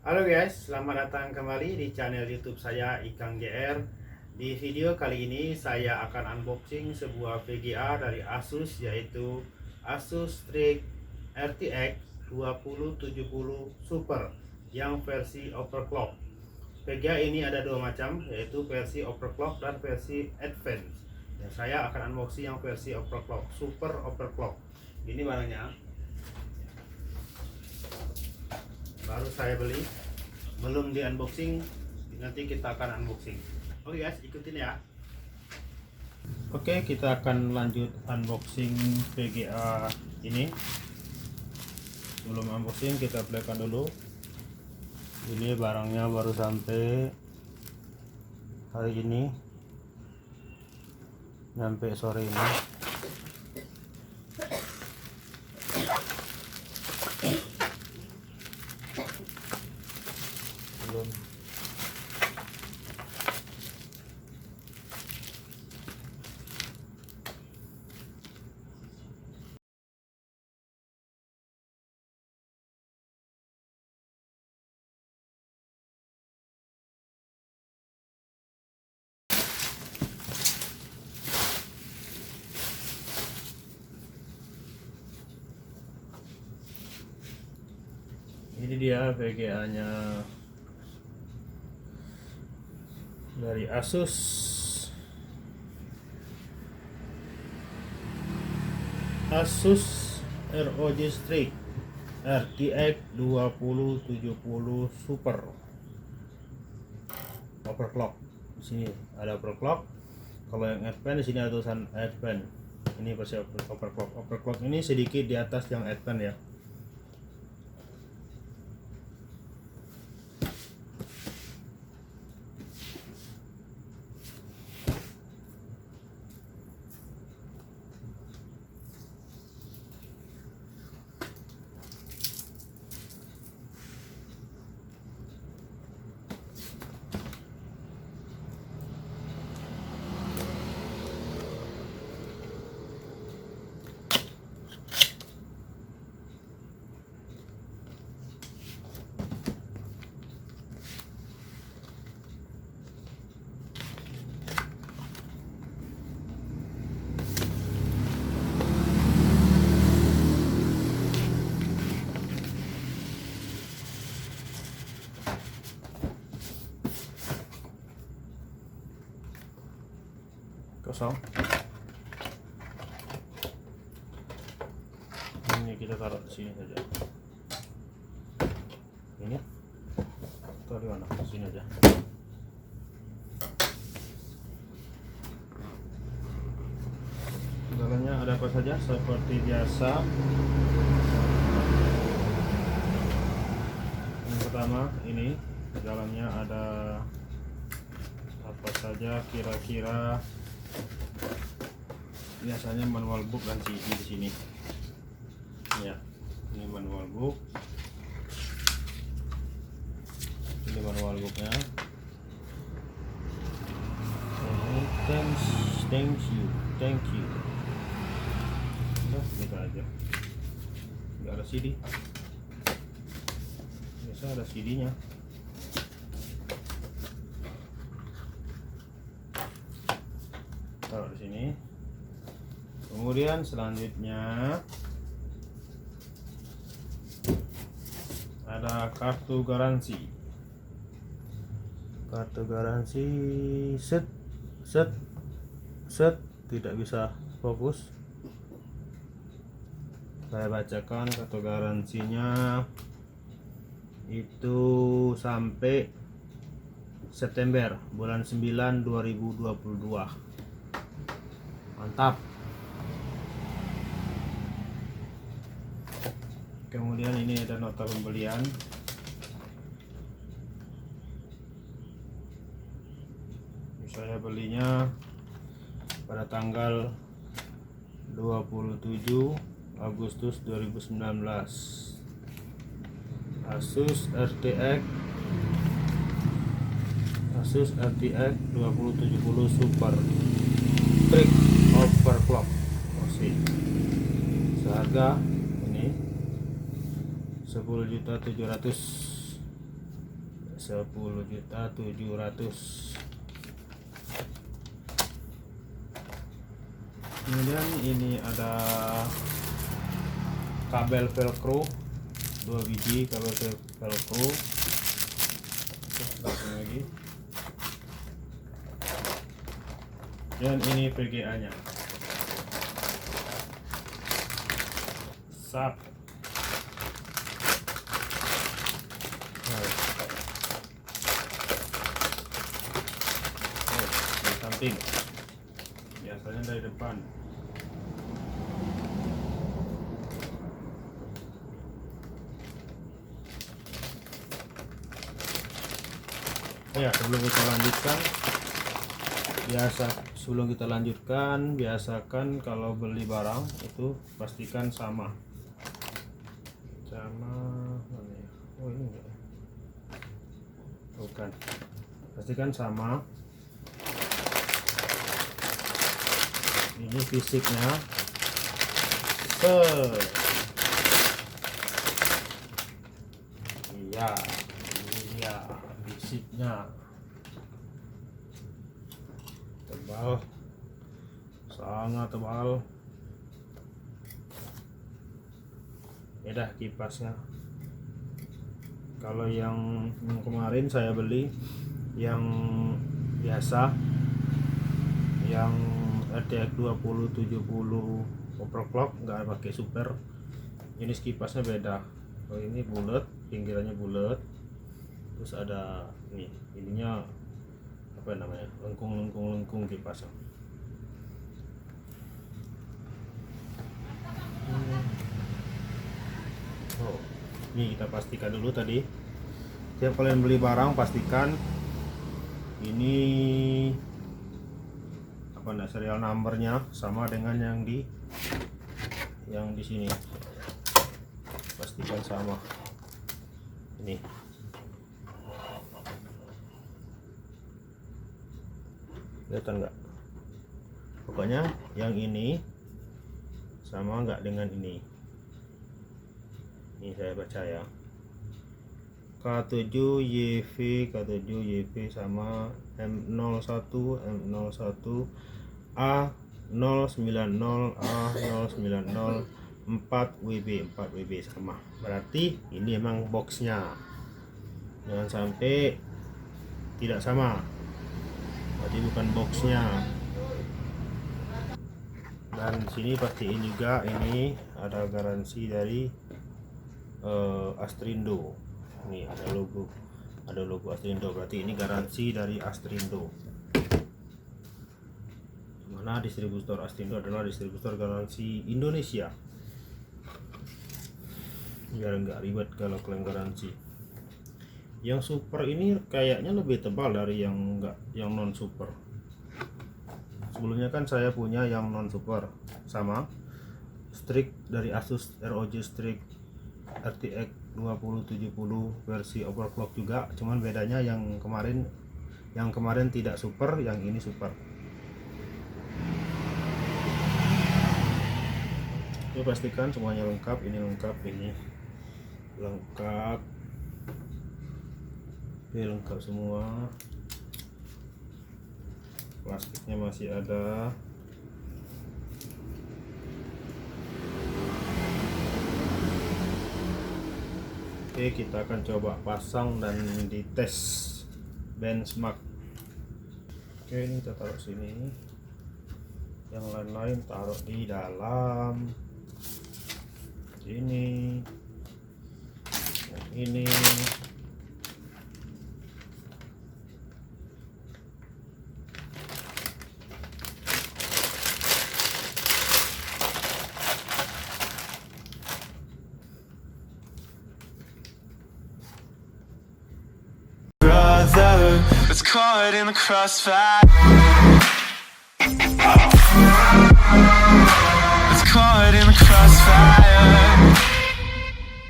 Halo guys, selamat datang kembali di channel YouTube saya Ikang JR. Di video kali ini saya akan unboxing sebuah VGA dari Asus, yaitu Asus Strix RTX 2070 Super yang versi overclock. VGA ini ada dua macam, yaitu versi overclock dan versi advance. Dan saya akan unboxing yang versi overclock, super overclock. Ini barangnya, baru saya beli, belum di unboxing, nanti kita akan unboxing. Oke guys, ikutin ya. Oke, kita akan lanjut unboxing VGA ini. Sebelum unboxing kita playkan dulu. Ini barangnya baru sampai hari ini, sampai sore ini. Belum. Ini dia VGA nya dari Asus ROG Strix RTX 2070 Super overclock. Di sini ada overclock. Kalau yang advance di sini ada tulisan advance. Ini versi overclock. Overclock ini sedikit di atas yang advance ya. Kosong. Ini kita taruh di sini saja. Ini taruh di mana? Di sini aja. Dalamnya ada apa saja? Seperti biasa. Yang pertama ini di dalamnya ada apa saja kira-kira. Biasanya manual book dan CD di sini. Ya, ini manual book. Ini manual booknya. Thank you. Udah, gitu aja. Nggak ada CD. Biasa ada CD-nya. Taruh di sini. Kemudian selanjutnya ada kartu garansi. Kartu garansi set tidak bisa fokus. Saya bacakan kartu garansinya itu sampai September bulan 9 2022. Mantap. Kemudian ini ada nota pembelian. Saya belinya pada tanggal 27 Agustus 2019. Asus RTX 2070 Super Strix overclock OC. Seharga ini 10.700.000. 10.700.000. Kemudian ini ada kabel velcro 2 biji kabel velcro. Langsung lagi. Dan ini VGA nya. Sap. Di samping. Biasanya dari depan. Ya, sebelum kita lanjutkan, biasakan kalau beli barang itu pastikan sama mana ya? Oh, ini enggak, bukan, pastikan sama. Ini fisiknya, iya, fisiknya tebal, sangat tebal. Beda kipasnya. Kalau yang kemarin saya beli yang biasa, yang RTX 2070 overclock, nggak pakai super. Ini kipasnya beda. Oh, ini bulat, pinggirannya bulat. Terus ada ininya apa namanya, lengkung kipasnya. Oh, ini kita pastikan dulu tadi. Setiap kalian beli barang pastikan ini apa serial numbernya sama dengan yang di sini. Pastikan sama. Ini. Kelihatan nggak? Pokoknya yang ini sama nggak dengan ini. Ini saya baca ya. K7YV sama M01 A090 A090 4WB sama. Berarti ini emang boxnya. Jangan sampai tidak sama. Berarti bukan boxnya. Dan sini pastiin juga ini ada garansi dari Astrindo. Ini ada logo Astrindo, berarti ini garansi dari Astrindo. Mana distributor Astrindo adalah distributor garansi Indonesia. Biar nggak ribet kalau klaim garansi. Yang super ini kayaknya lebih tebal dari yang non super. Sebelumnya kan saya punya yang non super, sama Strix dari Asus ROG Strix RTX 2070 versi overclock juga, cuman bedanya yang kemarin tidak super, yang ini super. Ini pastikan semuanya lengkap, ini lengkap, ini lengkap. Oke, lengkap semua. Plastiknya masih ada. Oke, kita akan coba pasang dan dites benchmark. Oke, ini kita taruh sini. Yang lain-lain taruh di dalam. Ini. Yang ini. It's caught in the crossfire. It's caught in the crossfire.